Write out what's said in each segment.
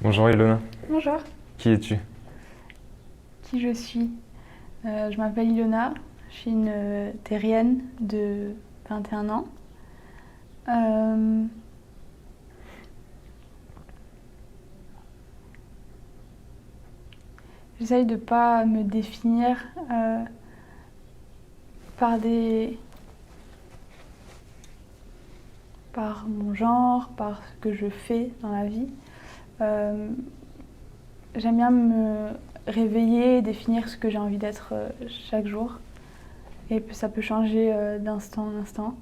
Bonjour Ilona, Bonjour. qui es-tu? Qui je suis? Je m'appelle Ilona, je suis une terrienne de 21 ans. Euh, J'essaye de ne pas me définir par par mon genre, par ce que je fais dans la vie. Euh, J'aime bien me réveiller et définir ce que j'ai envie d'être chaque jour. Et ça peut changer d'instant en instant.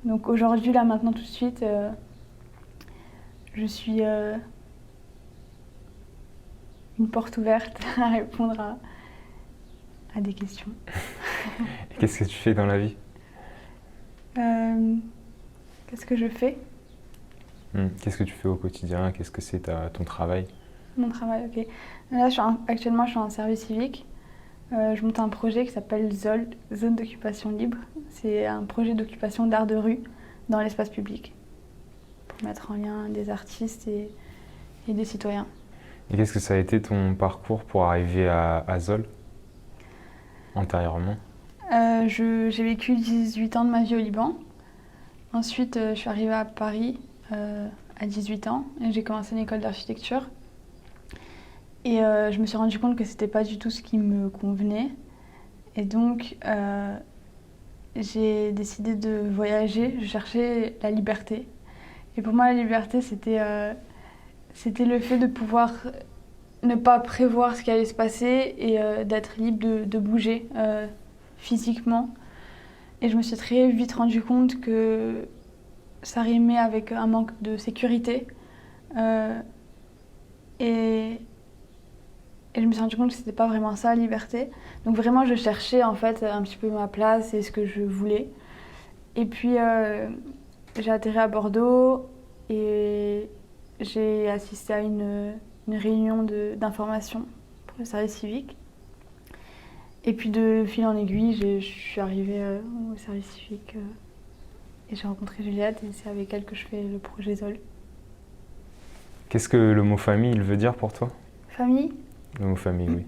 Donc aujourd'hui, là, maintenant, tout de suite, je suis une porte ouverte à répondre à des questions. Et qu'est-ce que tu fais dans la vie? Euh, Qu'est-ce que je fais? Qu'est-ce que tu fais au quotidien? Qu'est-ce que c'est ton travail? Mon travail, ok. Là, actuellement, je suis en service civique. Je monte un projet qui s'appelle ZOL, Zone d'occupation libre. C'est un projet d'occupation d'art de rue dans l'espace public pour mettre en lien des artistes et des citoyens. Et qu'est-ce que ça a été ton parcours pour arriver à Zol, antérieurement? J'ai vécu 18 ans de ma vie au Liban. Ensuite, je suis arrivée à Paris à 18 ans et j'ai commencé une école d'architecture. Et je me suis rendu compte que c'était pas du tout ce qui me convenait. Et donc, j'ai décidé de voyager. Je cherchais la liberté. Et pour moi, la liberté, c'était le fait de pouvoir ne pas prévoir ce qui allait se passer et d'être libre de bouger physiquement. Et je me suis très vite rendu compte que ça rimait avec un manque de sécurité. Euh, et, et je me suis rendu compte que c'était pas vraiment ça, la liberté. Donc vraiment, je cherchais en fait un petit peu ma place et ce que je voulais. Et puis, j'ai atterri à Bordeaux et j'ai assisté à une réunion d'information pour le service civique. Et puis de fil en aiguille, je suis arrivée au service civique et j'ai rencontré Juliette et c'est avec elle que je fais le projet ZOL. Qu'est-ce que le mot famille, il veut dire pour toi? Famille. Le mot famille, oui.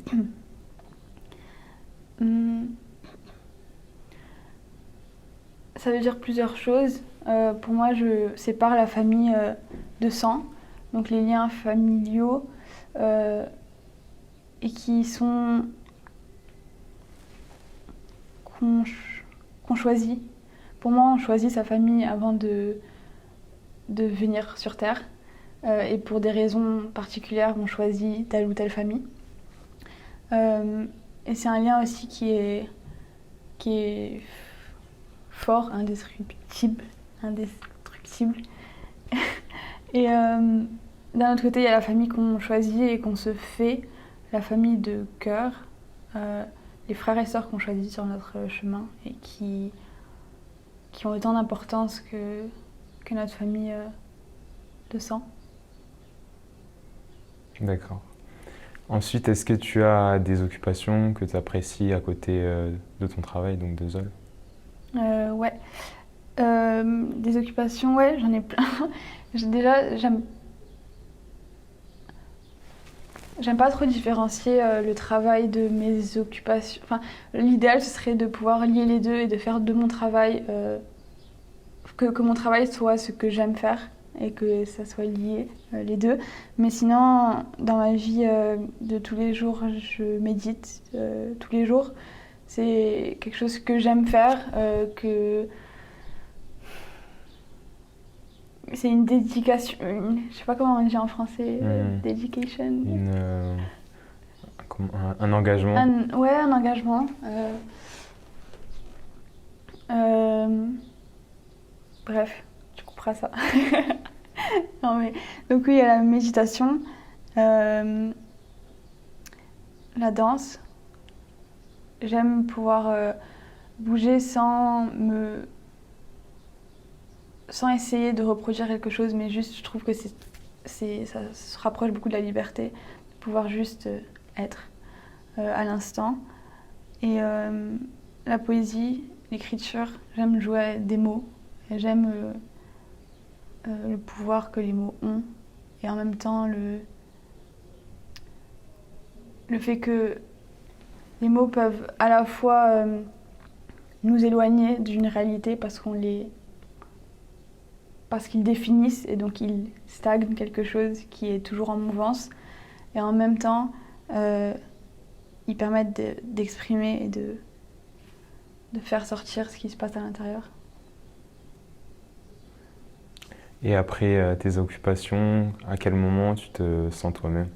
Hum, Ça veut dire plusieurs choses. Pour moi, je sépare la famille de sang, donc les liens familiaux, euh, et qui sont qu'on choisit. Pour moi, on choisit sa famille avant de venir sur Terre. Et pour des raisons particulières, on choisit telle ou telle famille. Et c'est un lien aussi qui est fort, indestructible. Indestructible. Et d'un autre côté, il y a la famille qu'on choisit et qu'on se fait, la famille de cœur, les frères et sœurs qu'on choisit sur notre chemin et qui ont autant d'importance que notre famille de sang. D'accord. Ensuite, est-ce que tu as des occupations que tu apprécies à côté de ton travail, donc de Zol? Ouais. Des occupations, ouais, j'en ai plein. Déjà, j'aime pas trop différencier le travail de mes occupations. Enfin, l'idéal, ce serait de pouvoir lier les deux et de faire de mon travail, que mon travail soit ce que j'aime faire et que ça soit lié, les deux. Mais sinon, dans ma vie de tous les jours, je médite tous les jours. C'est quelque chose que j'aime faire, que c'est une dédication, je sais pas comment on dit en français, dedication. Un engagement. Ouais, un engagement. Euh, Bref, tu couperas ça. Non, mais... Donc oui, il y a la méditation, euh, la danse. J'aime pouvoir bouger sans essayer de reproduire quelque chose, mais juste je trouve que ça se rapproche beaucoup de la liberté, de pouvoir juste être à l'instant. Et la poésie, l'écriture, j'aime jouer des mots, et j'aime le pouvoir que les mots ont, et en même temps le fait que les mots peuvent à la fois nous éloigner d'une réalité parce qu'ils définissent et donc ils stagnent quelque chose qui est toujours en mouvance. Et en même temps, ils permettent d'exprimer et de faire sortir ce qui se passe à l'intérieur. Et après tes occupations, à quel moment tu te sens toi-même?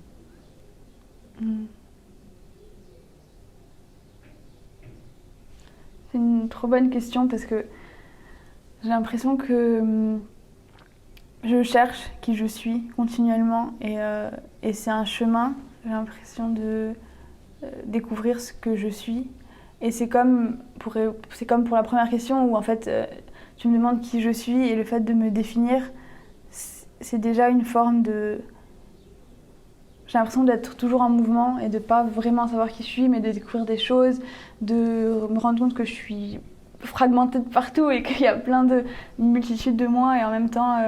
C'est une trop bonne question parce que j'ai l'impression que je cherche qui je suis continuellement et c'est un chemin. J'ai l'impression de découvrir ce que je suis. Et c'est comme pour la première question où en fait tu me demandes qui je suis et le fait de me définir, c'est déjà une forme de... J'ai l'impression d'être toujours en mouvement et de pas vraiment savoir qui je suis, mais de découvrir des choses, de me rendre compte que je suis fragmentée de partout et qu'il y a une multitude de moi et en même temps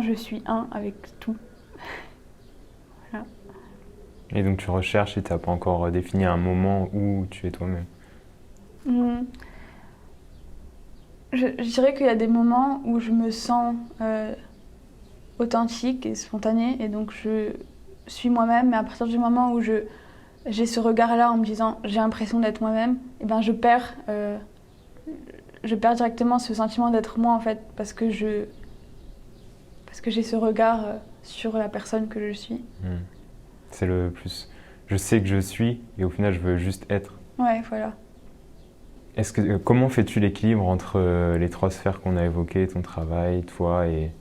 je suis un avec tout. Voilà. Et donc tu recherches et tu n'as pas encore défini un moment où tu es toi-même. Je dirais qu'il y a des moments où je me sens authentique et spontanée et donc je suis moi-même, mais à partir du moment où j'ai ce regard-là en me disant j'ai l'impression d'être moi-même, et ben je perds directement ce sentiment d'être moi en fait parce que j'ai ce regard sur la personne que je suis. C'est le plus. Je sais que je suis et au final je veux juste être. Ouais, voilà. Comment fais-tu l'équilibre entre les trois sphères qu'on a évoquées, ton travail, toi et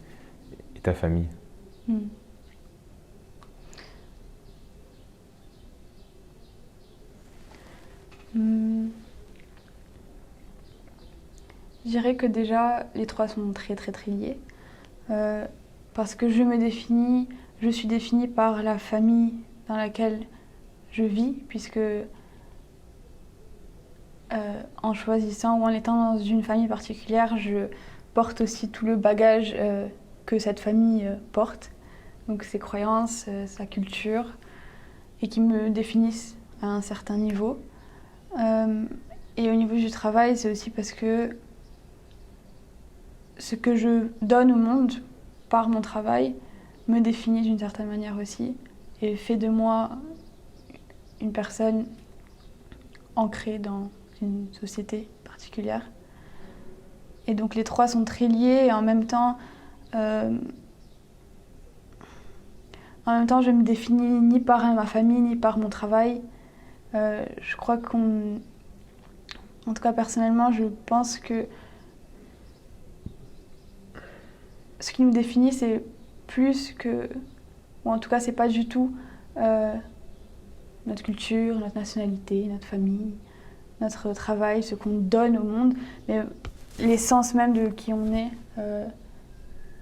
ta famille? Je dirais que déjà les trois sont très très très liés parce que je suis définie par la famille dans laquelle je vis puisque en choisissant ou en étant dans une famille particulière, je porte aussi tout le bagage que cette famille porte, donc ses croyances, sa culture, et qui me définissent à un certain niveau. Et au niveau du travail, c'est aussi parce que ce que je donne au monde par mon travail me définit d'une certaine manière aussi, et fait de moi une personne ancrée dans une société particulière. Et donc les trois sont très liés et en même temps je me définis ni par ma famille ni par mon travail. Je crois en tout cas personnellement, je pense que ce qui nous définit c'est plus que, ou en tout cas c'est pas du tout notre culture, notre nationalité, notre famille, notre travail, ce qu'on donne au monde, mais l'essence même de qui on est.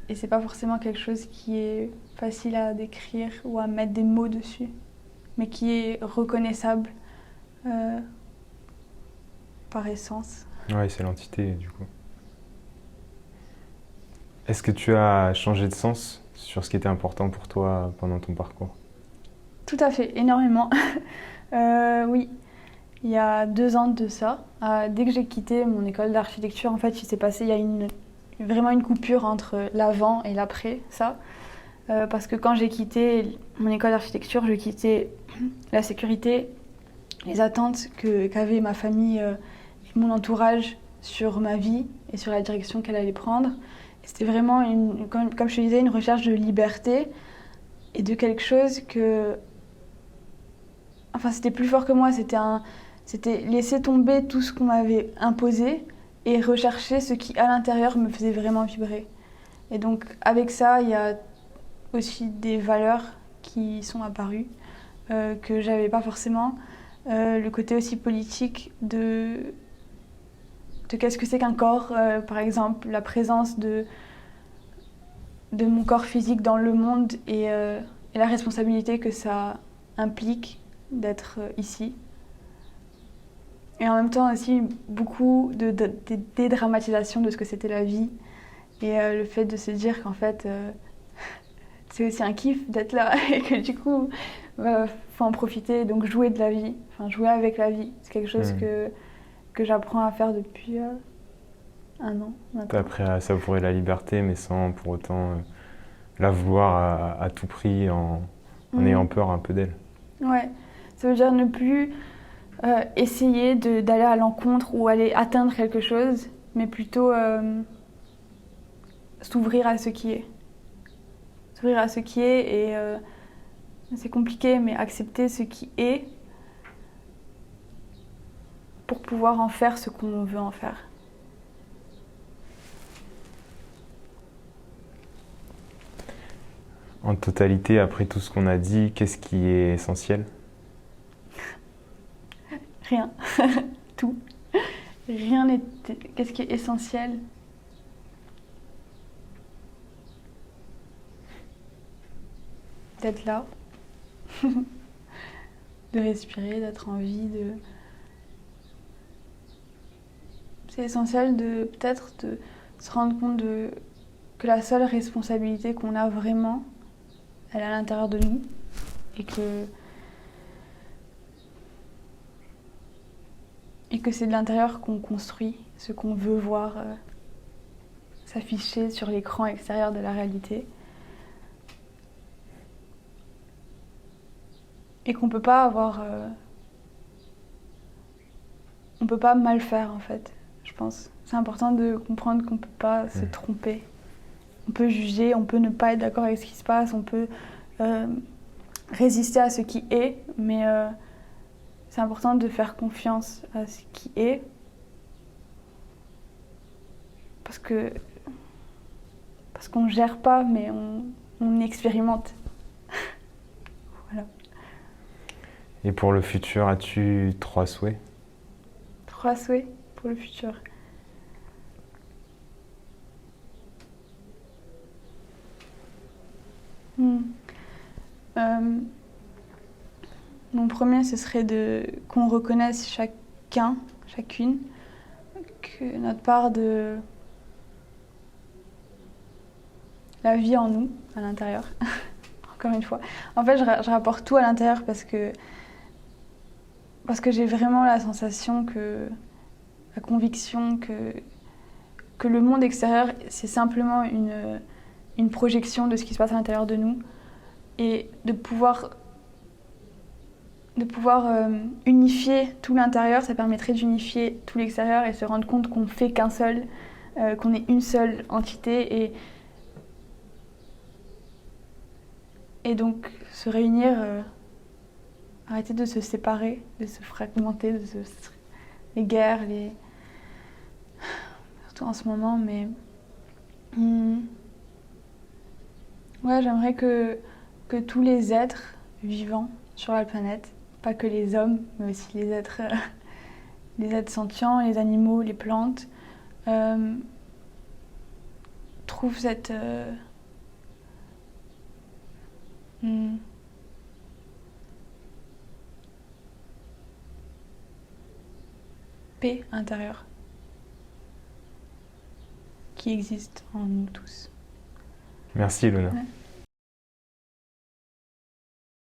Et c'est pas forcément quelque chose qui est facile à décrire ou à mettre des mots dessus, mais qui est reconnaissable par essence. Ouais, c'est l'entité du coup. Est-ce que tu as changé de sens sur ce qui était important pour toi pendant ton parcours? Tout à fait, énormément. Oui. Il y a 2 ans de ça, dès que j'ai quitté mon école d'architecture, en fait, il y a vraiment une coupure entre l'avant et l'après ça. Parce que quand j'ai quitté mon école d'architecture, je quittais la sécurité, les attentes qu'avait ma famille et mon entourage sur ma vie et sur la direction qu'elle allait prendre. Et c'était vraiment, comme je te disais, une recherche de liberté et de quelque chose que... Enfin, c'était plus fort que moi, c'était laisser tomber tout ce qu'on m'avait imposé et rechercher ce qui, à l'intérieur, me faisait vraiment vibrer. Et donc, avec ça, il y a aussi des valeurs qui sont apparues, que j'avais pas forcément. Le côté aussi politique de qu'est-ce que c'est qu'un corps, par exemple, la présence de mon corps physique dans le monde et la responsabilité que ça implique d'être ici. Et en même temps aussi beaucoup de dédramatisation de ce que c'était la vie et le fait de se dire qu'en fait c'est aussi un kiff d'être là et que du coup, faut en profiter. Donc jouer de la vie, enfin jouer avec la vie, c'est quelque chose que j'apprends à faire depuis 1 an T'as maintenant. appris à savourer la liberté, mais sans pour autant la vouloir à tout prix en ayant peur un peu d'elle. Ouais, ça veut dire ne plus essayer d'aller à l'encontre ou aller atteindre quelque chose, mais plutôt s'ouvrir à ce qui est. S'ouvrir à ce qui est et c'est compliqué, mais accepter ce qui est pour pouvoir en faire ce qu'on veut en faire. En totalité, après tout ce qu'on a dit, qu'est-ce qui est essentiel? Rien. Tout. Rien n'est... Qu'est-ce qui est essentiel? D'être là. De respirer, d'être en vie, de... C'est essentiel de peut-être de se rendre compte que la seule responsabilité qu'on a vraiment, elle est à l'intérieur de nous et que c'est de l'intérieur qu'on construit ce qu'on veut voir s'afficher sur l'écran extérieur de la réalité. Et qu'on peut pas avoir... on peut pas mal faire en fait, je pense. C'est important de comprendre qu'on peut pas se tromper. On peut juger, on peut ne pas être d'accord avec ce qui se passe, on peut résister à ce qui est, mais c'est important de faire confiance à ce qui est. Parce qu'on ne gère pas, mais on expérimente. Voilà. Et pour le futur, as-tu 3 souhaits? 3 souhaits pour le futur. Mon premier, ce serait qu'on reconnaisse chacun, chacune, que notre part de la vie en nous, à l'intérieur, encore une fois. En fait, je rapporte tout à l'intérieur parce que j'ai vraiment la sensation la conviction que le monde extérieur, c'est simplement une projection de ce qui se passe à l'intérieur de nous. Et de pouvoir unifier tout l'intérieur, ça permettrait d'unifier tout l'extérieur et se rendre compte qu'on ne fait qu'un seul, qu'on est une seule entité et donc se réunir, arrêter de se séparer, de se fragmenter, les guerres, surtout en ce moment, mais ouais, j'aimerais que tous les êtres vivants sur la planète, pas que les hommes, mais aussi les êtres sentients, les animaux, les plantes, trouvent cette paix intérieure qui existe en nous tous. Merci, Luna. Ouais.